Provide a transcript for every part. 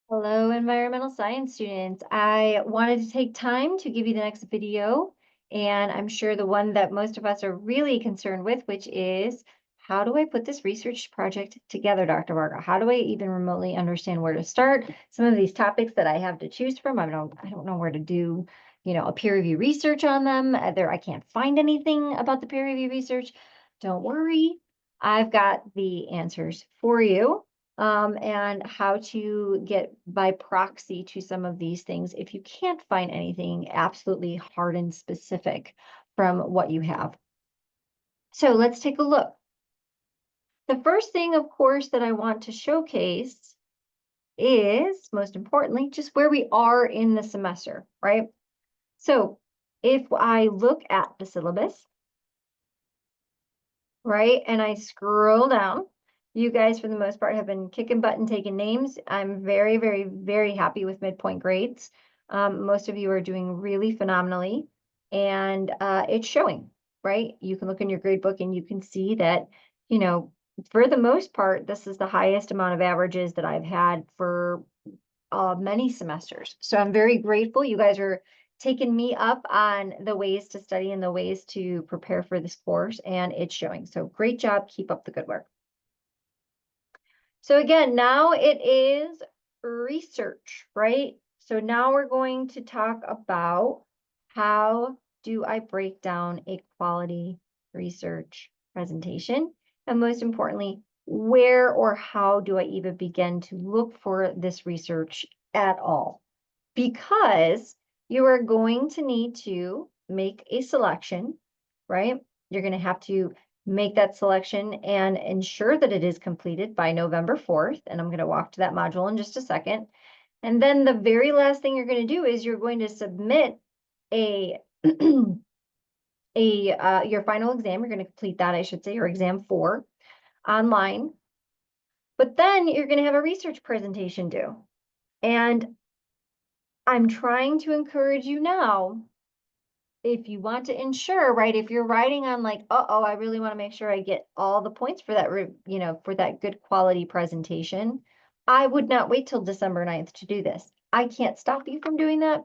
Hello, environmental science students. I wanted to take time to give you the next video, and I'm sure the one that most of us are really concerned with, which is how do I put this research project together, Dr. Varga? How do I even remotely understand where to start? Some of these topics that I have to choose from, I don't know where to do, a peer review research on them. I can't find anything about the peer review research. Don't worry, I've got the answers for you and how to get by proxy to some of these things if you can't find anything absolutely hard and specific from what you have. So let's take a look. The first thing, of course, that I want to showcase is, most importantly, just where we are in the semester, right? So if I look at the syllabus, right, and I scroll down, you guys, for the most part, have been kicking butt and taking names. I'm very, very, very happy with midpoint grades. Most of you are doing really phenomenally, and it's showing, right? You can look in your grade book and you can see that, you know, for the most part, this is the highest amount of averages that I've had for many semesters. So I'm very grateful. You guys are taking me up on the ways to study and the ways to prepare for this course, and it's showing. So great job. Keep up the good work. So again, now it is research, right? So now we're going to talk about how do I break down a quality research presentation? And most importantly, where or how do I even begin to look for this research at all? Because you are going to need to make a selection, right? You're going to have to make that selection and ensure that it is completed by November 4th. And I'm going to walk to that module in just a second. And then the very last thing you're going to do is you're going to submit a your final exam. You're going to complete that, I should say, your exam 4 online. But then you're going to have a research presentation due. And I'm trying to encourage you now, if you want to ensure, right, if you're writing on like, uh-oh, I really want to make sure I get all the points for that, for that good quality presentation, I would not wait till December 9th to do this. I can't stop you from doing that.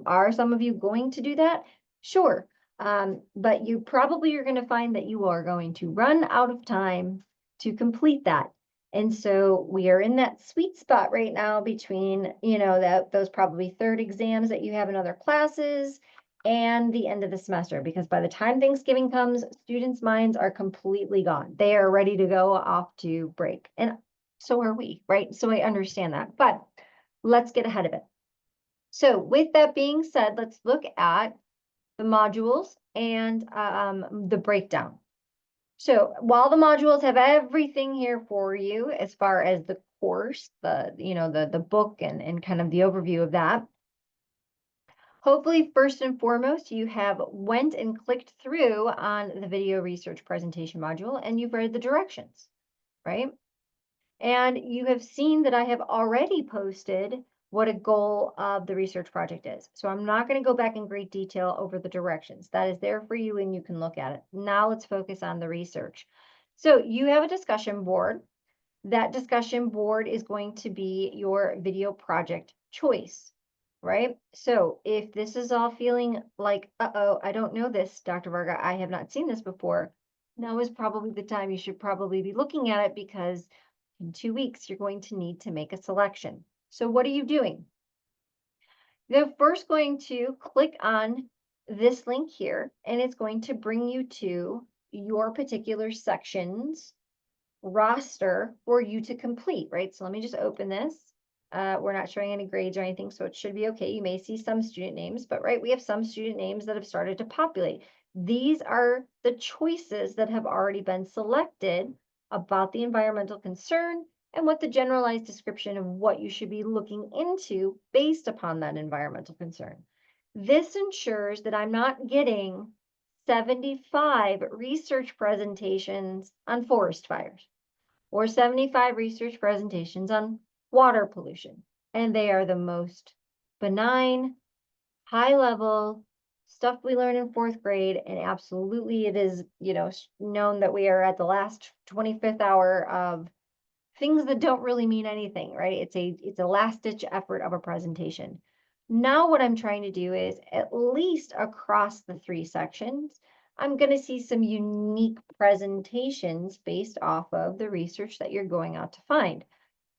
Are some of you going to do that? Sure. But you probably are going to find that you are going to run out of time to complete that. And so we are in that sweet spot right now between, those probably third exams that you have in other classes and the end of the semester, because by the time Thanksgiving comes, students' minds are completely gone. They are ready to go off to break. And so are we, right? So I understand that, but let's get ahead of it. So with that being said, let's look at the modules and the breakdown. So while the modules have everything here for you as far as the course, the book and kind of the overview of that, hopefully, first and foremost, you have went and clicked through on the video research presentation module and you've read the directions, right? And you have seen that I have already posted what a goal of the research project is. So I'm not going to go back in great detail over the directions. That is there for you and you can look at it. Now let's focus on the research. So you have a discussion board. That discussion board is going to be your video project choice, right? So if this is all feeling like, uh-oh, I don't know this, Dr. Varga, I have not seen this before, now is probably the time you should probably be looking at it, because in 2 weeks, you're going to need to make a selection. So what are you doing? You're first going to click on this link here, and it's going to bring you to your particular section's roster for you to complete, right? So let me just open this. We're not showing any grades or anything, so it should be okay. You may see some student names, but right, we have some student names that have started to populate. These are the choices that have already been selected about the environmental concern and what the generalized description of what you should be looking into based upon that environmental concern. This ensures that I'm not getting 75 research presentations on forest fires or 75 research presentations on water pollution. And they are the most benign, high level stuff we learn in 4th grade. And absolutely it is, known that we are at the last 25th hour of things that don't really mean anything, right? It's a last-ditch effort of a presentation. Now what I'm trying to do is, at least across the 3 sections, I'm going to see some unique presentations based off of the research that you're going out to find.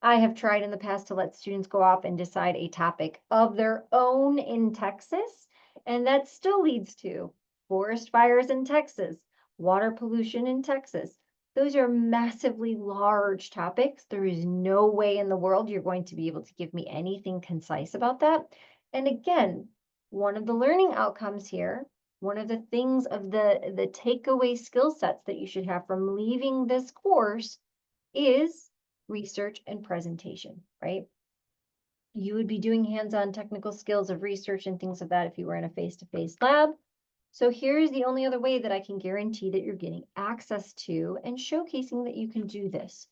I have tried in the past to let students go off and decide a topic of their own in Texas, and that still leads to forest fires in Texas, water pollution in Texas. Those are massively large topics. There is no way in the world you're going to be able to give me anything concise about that. And again, one of the learning outcomes here, one of the things of the takeaway skill sets that you should have from leaving this course is research and presentation, right? You would be doing hands-on technical skills of research and things of that if you were in a face-to-face lab. So here's the only other way that I can guarantee that you're getting access to and showcasing that you can do this.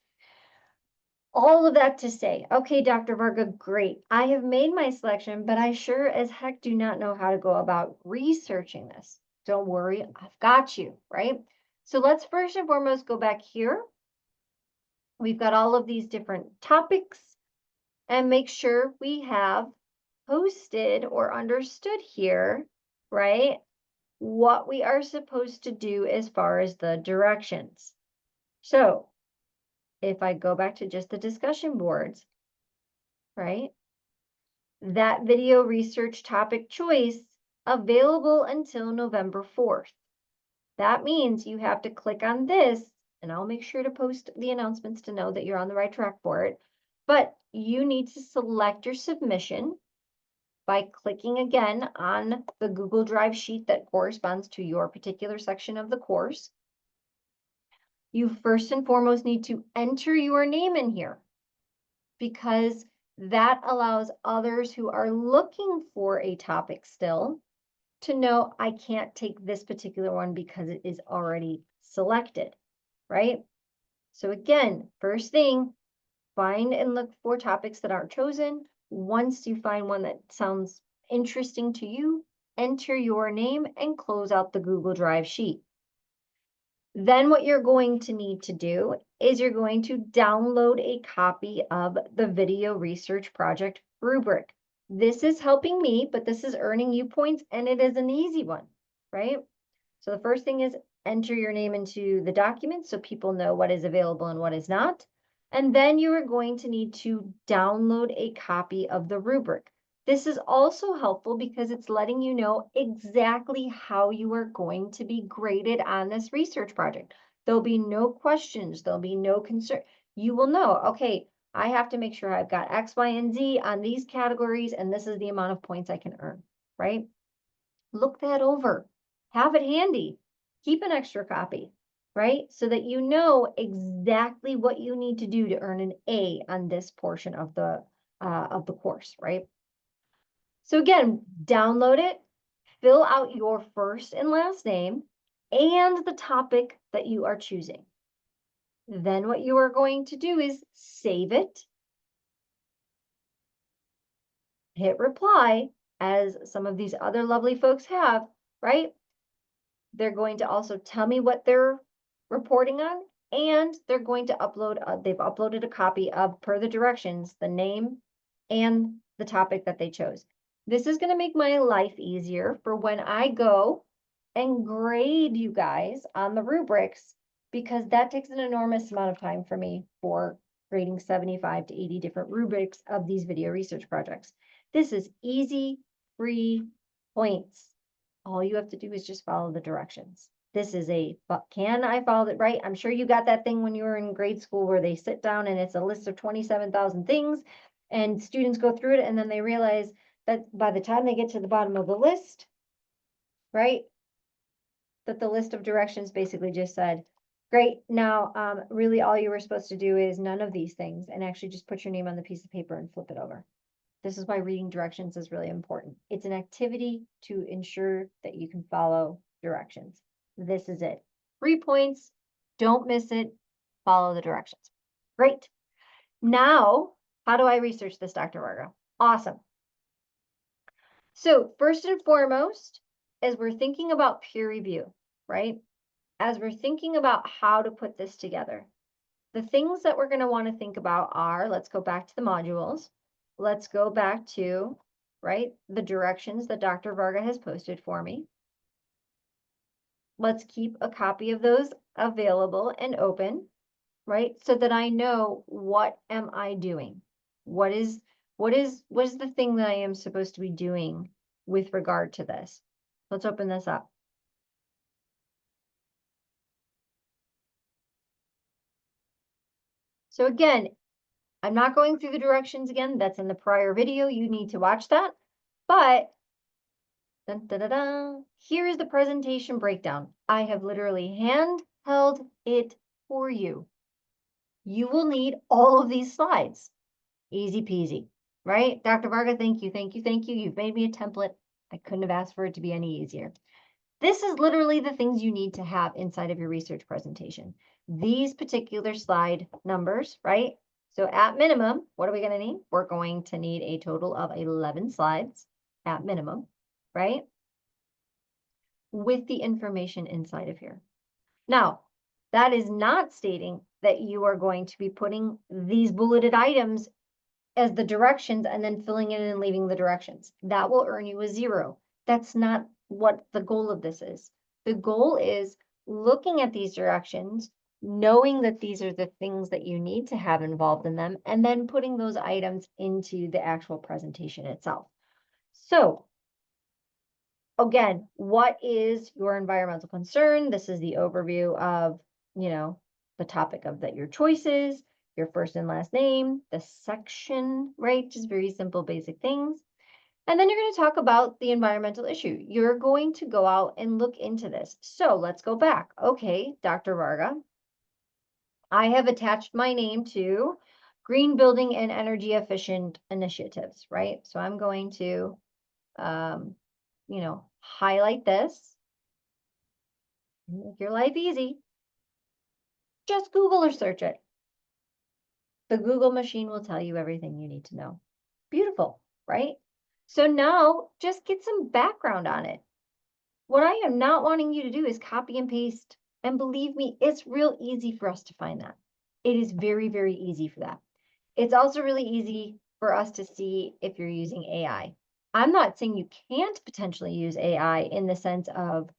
All of that to say, okay, Dr. Varga, great. I have made my selection, but I sure as heck do not know how to go about researching this. Don't worry, I've got you, right? So let's first and foremost go back here. We've got all of these different topics, and make sure we have posted or understood here, right, what we are supposed to do as far as the directions. So if I go back to just the discussion boards, right, that video research topic choice available until November 4th. That means you have to click on this, and I'll make sure to post the announcements to know that you're on the right track for it. But you need to select your submission by clicking again on the Google Drive sheet that corresponds to your particular section of the course. You first and foremost need to enter your name in here, because that allows others who are looking for a topic still to know I can't take this particular one because it is already selected, right? So again, first thing, find and look for topics that aren't chosen. Once you find one that sounds interesting to you, enter your name and close out the Google Drive sheet. Then what you're going to need to do is you're going to download a copy of the Video Research Project rubric. This is helping me, but this is earning you points, and it is an easy one, right? So the first thing is enter your name into the document so people know what is available and what is not. And then you are going to need to download a copy of the rubric. This is also helpful because it's letting you know exactly how you are going to be graded on this research project. There'll be no questions, there'll be no concern. You will know, okay, I have to make sure I've got X, Y, and Z on these categories, and this is the amount of points I can earn, right? Look that over, have it handy, keep an extra copy, right? So that you know exactly what you need to do to earn an A on this portion of the course, right? So again, download it, fill out your first and last name and the topic that you are choosing. Then what you are going to do is save it, hit reply, as some of these other lovely folks have, right? They're going to also tell me what they're reporting on, and they're going to upload, they've uploaded a copy of, per the directions, the name and the topic that they chose. This is going to make my life easier for when I go and grade you guys on the rubrics, because that takes an enormous amount of time for me for grading 75 to 80 different rubrics of these video research projects. This is easy, free points. All you have to do is just follow the directions. This is but can I follow it right? I'm sure you got that thing when you were in grade school where they sit down and it's a list of 27,000 things and students go through it and then they realize that by the time they get to the bottom of the list, right, that the list of directions basically just said, great, now really all you were supposed to do is none of these things and actually just put your name on the piece of paper and flip it over. This is why reading directions is really important. It's an activity to ensure that you can follow directions. This is it. 3 points, don't miss it, follow the directions. Great. Now, how do I research this, Dr. Varga? Awesome. So first and foremost, as we're thinking about peer review, right? As we're thinking about how to put this together, the things that we're going to want to think about are, let's go back to the modules. Let's go back to, right, the directions that Dr. Varga has posted for me. Let's keep a copy of those available and open, right? So that I know, what am I doing? What is the thing that I am supposed to be doing with regard to this? Let's open this up. So again, I'm not going through the directions again. That's in the prior video. You need to watch that. But dun, dun, dun, dun, here is the presentation breakdown. I have literally handheld it for you. You will need all of these slides. Easy peasy, right? Dr. Varga, thank you, thank you, thank you. You've made me a template. I couldn't have asked for it to be any easier. This is literally the things you need to have inside of your research presentation. These particular slide numbers, right? So at minimum, what are we going to need? We're going to need a total of 11 slides at minimum, right? With the information inside of here. Now, that is not stating that you are going to be putting these bulleted items as the directions and then filling in and leaving the directions. That will earn you a 0. That's not what the goal of this is. The goal is looking at these directions, knowing that these are the things that you need to have involved in them, and then putting those items into the actual presentation itself. So again, what is your environmental concern? This is the overview of, the topic of your choices, your first and last name, the section, right? Just very simple, basic things. And then you're going to talk about the environmental issue. You're going to go out and look into this. So let's go back. Okay, Dr. Varga, I have attached my name to green building and energy efficient initiatives, right? So I'm going to, highlight this. Make your life easy. Just Google or search it. The Google machine will tell you everything you need to know. Beautiful, right? So now just get some background on it. What I am not wanting you to do is copy and paste. And believe me, it's real easy for us to find that. It is very, very easy for that. It's also really easy for us to see if you're using AI. I'm not saying you can't potentially use AI in the sense of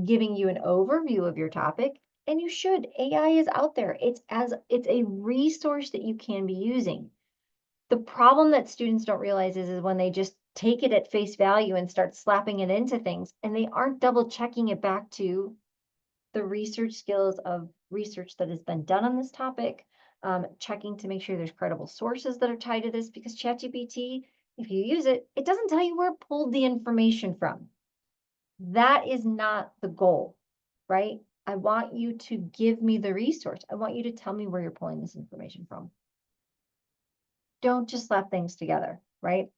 giving you an overview of your topic, and you should. AI is out there. It's a resource that you can be using. The problem that students don't realize is when they just take it at face value and start slapping it into things, and they aren't double checking it back to the research skills of research that has been done on this topic, checking to make sure there's credible sources that are tied to this, because ChatGPT, if you use it, it doesn't tell you where it pulled the information from. That is not the goal, right? I want you to give me the resource. I want you to tell me where you're pulling this information from. Don't just slap things together, right?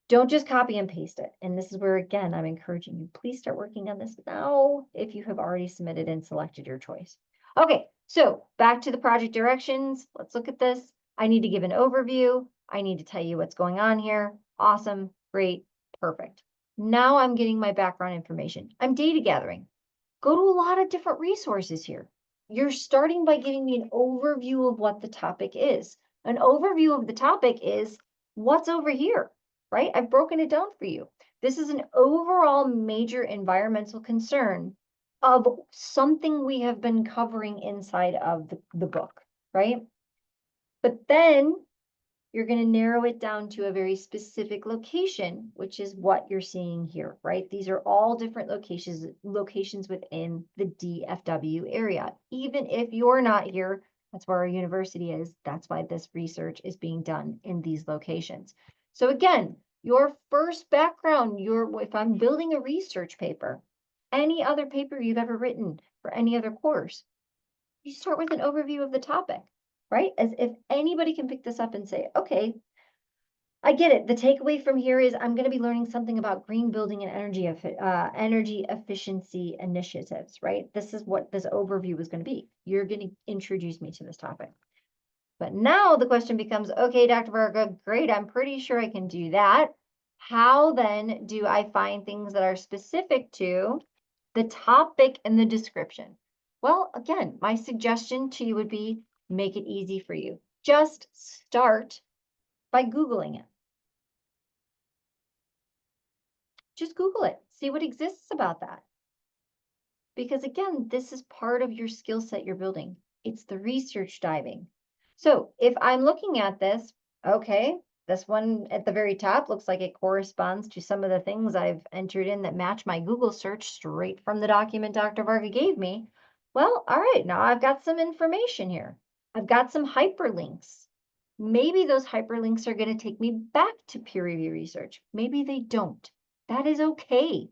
Don't just copy and paste it. And this is where, again, I'm encouraging you, please start working on this now if you have already submitted and selected your choice. Okay, so back to the project directions. Let's look at this. I need to give an overview. I need to tell you what's going on here. Awesome, great, perfect. Now I'm getting my background information. I'm data gathering. Go to a lot of different resources here. You're starting by giving me an overview of what the topic is. An overview of the topic is what's over here, right? I've broken it down for you. This is an overall major environmental concern of something we have been covering inside of the book, right? But then you're going to narrow it down to a very specific location, which is what you're seeing here, right? These are all different locations within the DFW area. Even if you're not here, that's where our university is. That's why this research is being done in these locations. So again, your first background, if I'm building a research paper, any other paper you've ever written for any other course, you start with an overview of the topic, right? As if anybody can pick this up and say, okay, I get it. The takeaway from here is I'm going to be learning something about green building and energy efficiency initiatives, right? This is what this overview is going to be. You're going to introduce me to this topic. But now the question becomes, okay, Dr. Varga, great. I'm pretty sure I can do that. How then do I find things that are specific to the topic and the description? Well, again, my suggestion to you would be make it easy for you. Just start by Googling it. Just Google it, see what exists about that. Because again, this is part of your skill set you're building. It's the research diving. So if I'm looking at this, okay, this one at the very top looks like it corresponds to some of the things I've entered in that match my Google search straight from the document Dr. Varga gave me. Well, all right, now I've got some information here. I've got some hyperlinks. Maybe those hyperlinks are going to take me back to peer review research. Maybe they don't. That is okay.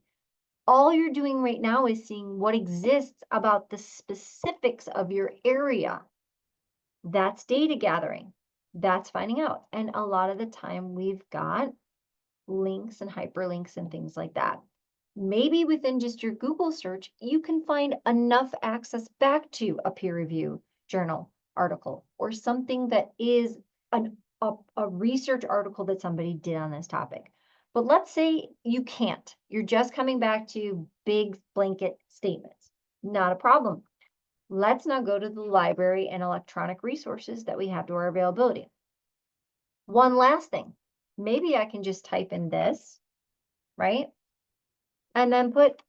All you're doing right now is seeing what exists about the specifics of your area. That's data gathering. That's finding out. And a lot of the time we've got links and hyperlinks and things like that. Maybe within just your Google search, you can find enough access back to a peer review journal article or something that is a research article that somebody did on this topic. But let's say you can't. You're just coming back to big blanket statements. Not a problem. Let's now go to the library and electronic resources that we have to our availability. One last thing. Maybe I can just type in this, right? And then put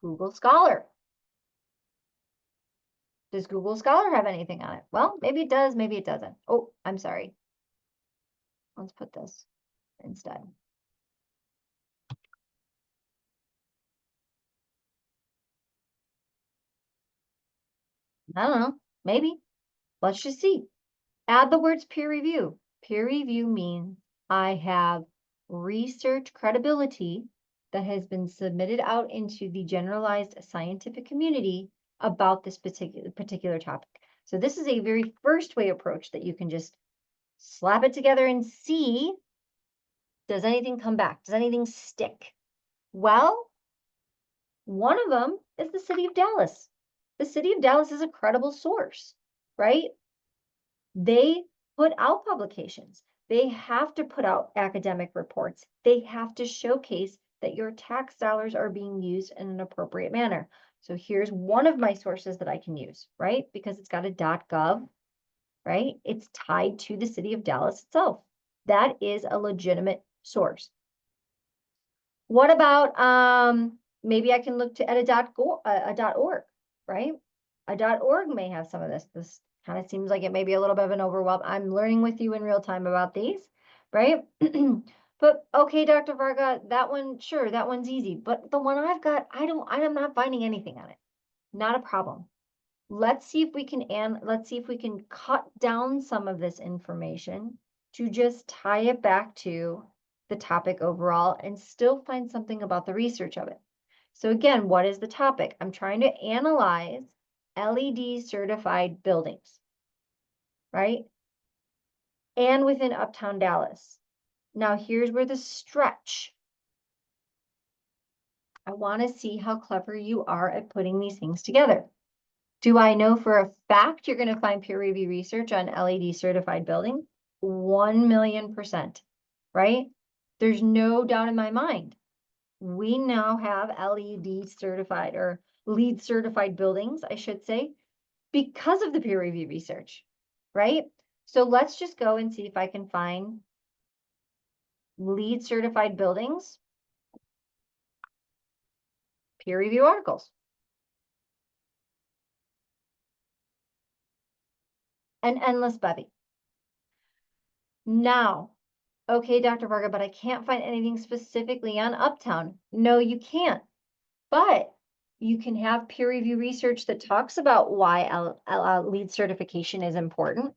Google Scholar. Does Google Scholar have anything on it? Well, maybe it does, maybe it doesn't. Oh, I'm sorry. Let's put this instead. I don't know, maybe. Let's just see. Add the words peer review. Peer review means I have research credibility that has been submitted out into the generalized scientific community about this particular topic. So this is a very first way approach that you can just slap it together and see, does anything come back? Does anything stick? Well, one of them is the city of Dallas. The city of Dallas is a credible source, right? They put out publications. They have to put out academic reports. They have to showcase that your tax dollars are being used in an appropriate manner. So here's one of my sources that I can use, right? Because it's got a .gov, right? It's tied to the city of Dallas itself. That is a legitimate source. What about maybe I can look to at a .org, right? A .org may have some of this. This kind of seems like it may be a little bit of an overwhelm. I'm learning with you in real time about these, right? But okay, Dr. Varga, that one, sure, that one's easy. But the one I've got, I'm not finding anything on it. Not a problem. Let's see if we can cut down some of this information to just tie it back to the topic overall and still find something about the research of it. So again, what is the topic? I'm trying to analyze LED certified buildings, right? And within Uptown Dallas. Now here's where the stretch. I want to see how clever you are at putting these things together. Do I know for a fact you're going to find peer review research on LED certified buildings? 1,000,000%, right? There's no doubt in my mind. We now have LED certified or LEED certified buildings, I should say, because of the peer review research, right? So let's just go and see if I can find LEED certified buildings, peer review articles. An endless bevy. Now, okay, Dr. Varga, but I can't find anything specifically on Uptown. No, you can't. But you can have peer review research that talks about why LEED certification is important.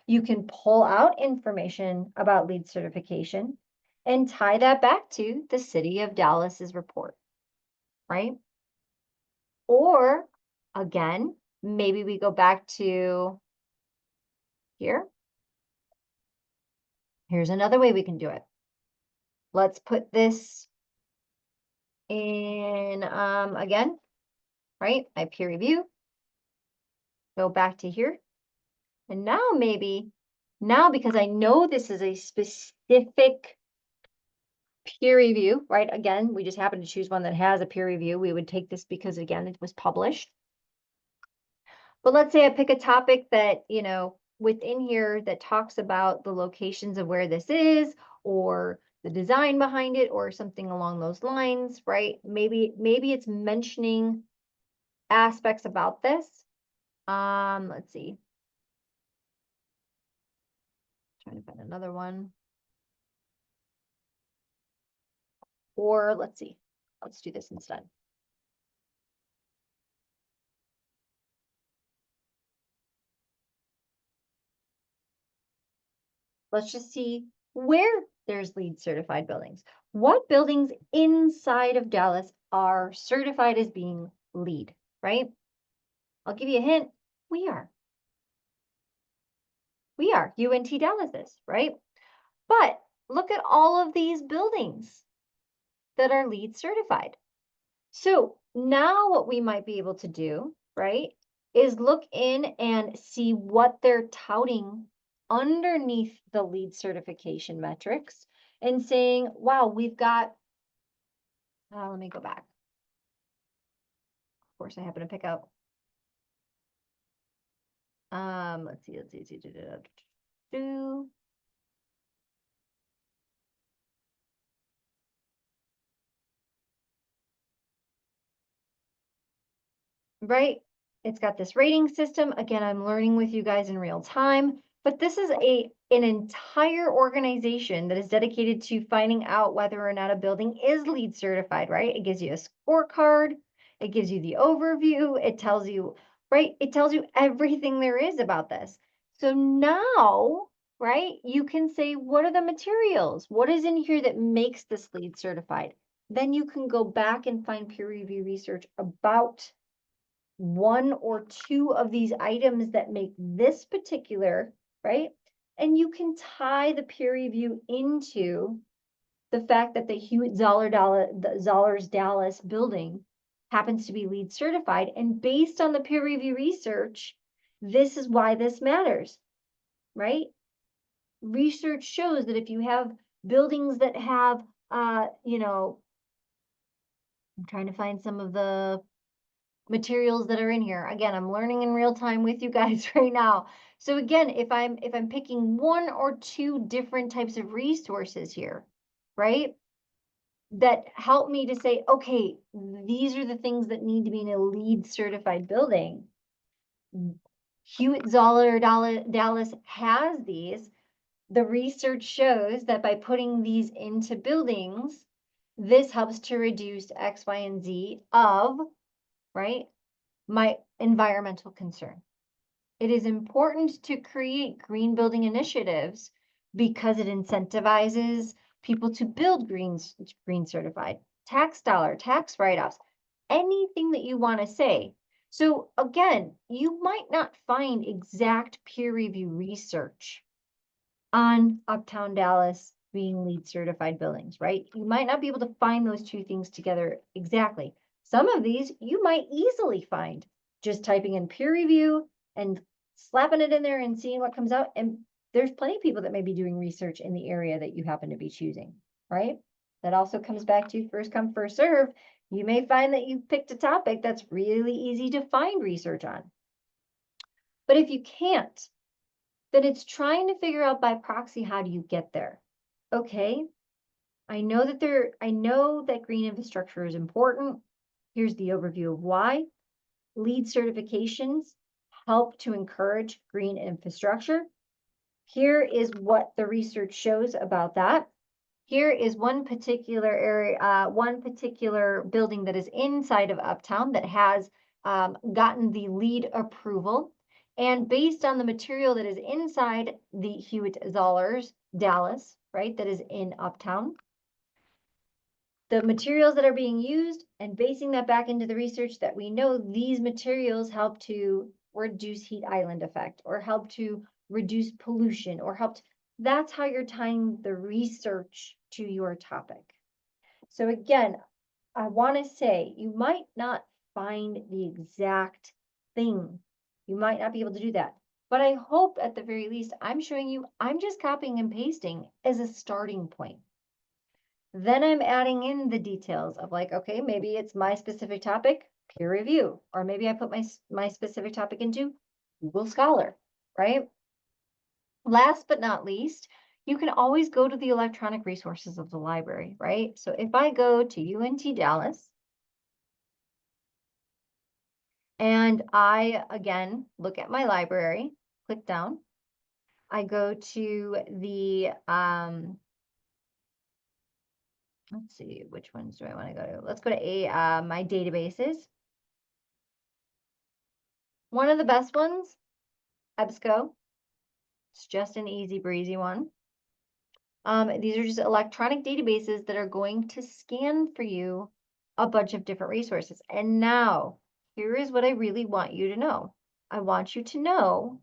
You can pull out information about LEED certification and tie that back to the city of Dallas's report, right? Or again, maybe we go back to here. Here's another way we can do it. Let's put this in again, right? My peer review. Go back to here. And now because I know this is a specific peer review, right? Again, we just happen to choose one that has a peer review. We would take this because again, it was published. But let's say I pick a topic that, within here that talks about the locations of where this is or the design behind it or something along those lines, right? Maybe it's mentioning aspects about this. Let's see. Trying to find another one. Or let's see. Let's do this instead. Let's just see where there's LEED certified buildings. What buildings inside of Dallas are certified as being LEED, right? I'll give you a hint. We are. We are. UNT Dallas is, right? But look at all of these buildings that are LEED certified. So now what we might be able to do, right, is look in and see what they're touting underneath the LEED certification metrics and saying, wow, we've got, let me go back. Of course, I happen to pick up. Let's see. Right? It's got this rating system. Again, I'm learning with you guys in real time, but this is an entire organization that is dedicated to finding out whether or not a building is LEED certified, right? It gives you a scorecard, it gives you the overview, it tells you, right? It tells you everything there is about this. So now, right, you can say, what are the materials? What is in here that makes this LEED certified? Then you can go back and find peer review research about one or two of these items that make this particular, right? And you can tie the peer review into the fact that the Zollars Dallas building happens to be LEED certified. And based on the peer review research, this is why this matters, right? Research shows that if you have buildings that have, I'm trying to find some of the materials that are in here. Again, I'm learning in real time with you guys right now. So again, if I'm picking one or two different types of resources here, right? That help me to say, okay, these are the things that need to be in a LEED certified building. Hewitt Zoller Dallas has these. The research shows that by putting these into buildings, this helps to reduce X, Y, and Z of, right, my environmental concern. It is important to create green building initiatives because it incentivizes people to build green certified, tax dollar, tax write-offs, anything that you want to say. So again, you might not find exact peer review research on Uptown Dallas being LEED certified buildings, right? You might not be able to find those two things together exactly. Some of these you might easily find just typing in peer review and slapping it in there and seeing what comes out. And there's plenty of people that may be doing research in the area that you happen to be choosing, right? That also comes back to first come, first serve. You may find that you picked a topic that's really easy to find research on. But if you can't, then it's trying to figure out by proxy, how do you get there? Okay, I know that green infrastructure is important. Here's the overview of why. LEED certifications help to encourage green infrastructure. Here is what the research shows about that. Here is one particular area, one particular building that is inside of Uptown that has gotten the LEED approval. And based on the material that is inside the Hewitt Zollars Dallas, right, that is in Uptown, the materials that are being used and basing that back into the research that we know these materials help to reduce heat island effect or help to reduce pollution or that's how you're tying the research to your topic. So again, I want to say you might not find the exact thing. You might not be able to do that. But I hope at the very least, I'm showing you, I'm just copying and pasting as a starting point. Then I'm adding in the details of like, okay, maybe it's my specific topic. peer review, or maybe I put my specific topic into Google Scholar, right? Last but not least, you can always go to the electronic resources of the library, right? So if I go to UNT Dallas and I, again, look at my library, click down, I go to the, let's see, which ones do I want to go to? Let's go to my databases. One of the best ones, EBSCO. It's just an easy breezy one. These are just electronic databases that are going to scan for you a bunch of different resources. And now, here is what I really want you to know. I want you to know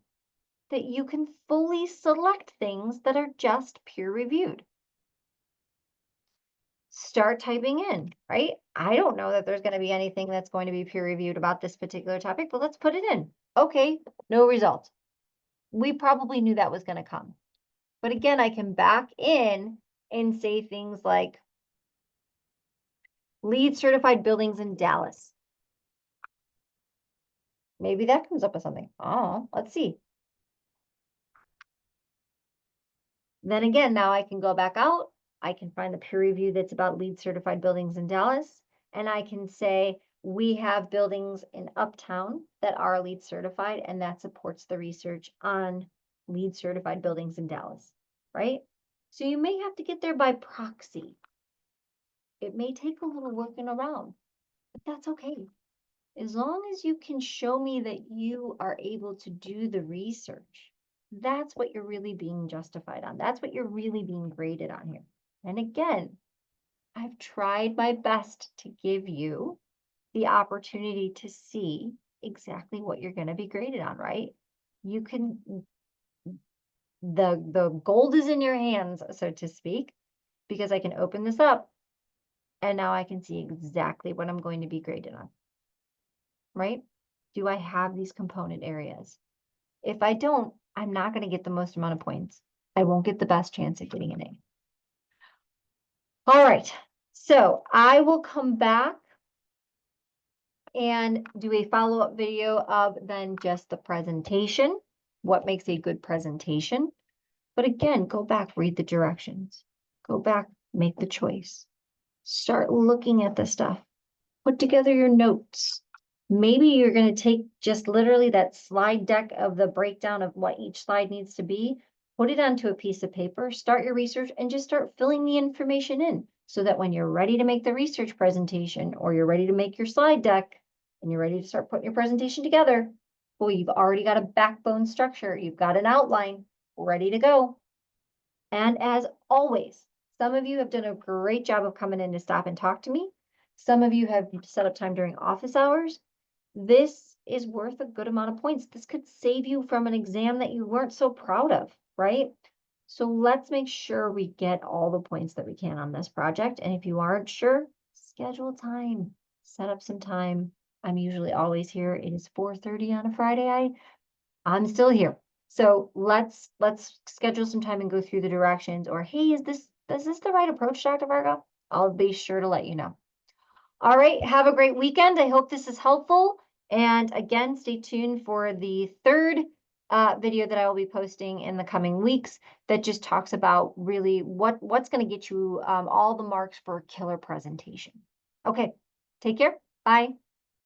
that you can fully select things that are just peer reviewed. Start typing in, right? I don't know that there's going to be anything that's going to be peer reviewed about this particular topic, but let's put it in. Okay, no result. We probably knew that was going to come. But again, I can back in and say things like LEED certified buildings in Dallas. Maybe that comes up with something. Oh, let's see. Then again, now I can go back out. I can find the peer review that's about LEED certified buildings in Dallas. And I can say, we have buildings in Uptown that are LEED certified, and that supports the research on LEED certified buildings in Dallas, right? So you may have to get there by proxy. It may take a little working around, but that's okay. As long as you can show me that you are able to do the research, that's what you're really being justified on. That's what you're really being graded on here. And again, I've tried my best to give you the opportunity to see exactly what you're going to be graded on, right? You can, the gold is in your hands, so to speak, because I can open this up and now I can see exactly what I'm going to be graded on, right? Do I have these component areas? If I don't, I'm not going to get the most amount of points. I won't get the best chance at getting an A. All right, so I will come back and do a follow-up video of then just the presentation, what makes a good presentation. But again, go back, read the directions. Go back, make the choice. Start looking at the stuff. Put together your notes. Maybe you're going to take just literally that slide deck of the breakdown of what each slide needs to be, put it onto a piece of paper, start your research, and just start filling the information in so that when you're ready to make the research presentation or you're ready to make your slide deck and you're ready to start putting your presentation together, well, you've already got a backbone structure. You've got an outline ready to go. And as always, some of you have done a great job of coming in to stop and talk to me. Some of you have set up time during office hours. This is worth a good amount of points. This could save you from an exam that you weren't so proud of, right? So let's make sure we get all the points that we can on this project. And if you aren't sure, schedule time, set up some time. I'm usually always here. It is 4:30 on a Friday. I'm still here. So let's schedule some time and go through the directions, or hey, is this the right approach, Dr. Varga? I'll be sure to let you know. All right, have a great weekend. I hope this is helpful. And again, stay tuned for the third video that I will be posting in the coming weeks that just talks about really what's going to get you all the marks for a killer presentation. Okay, take care. Bye.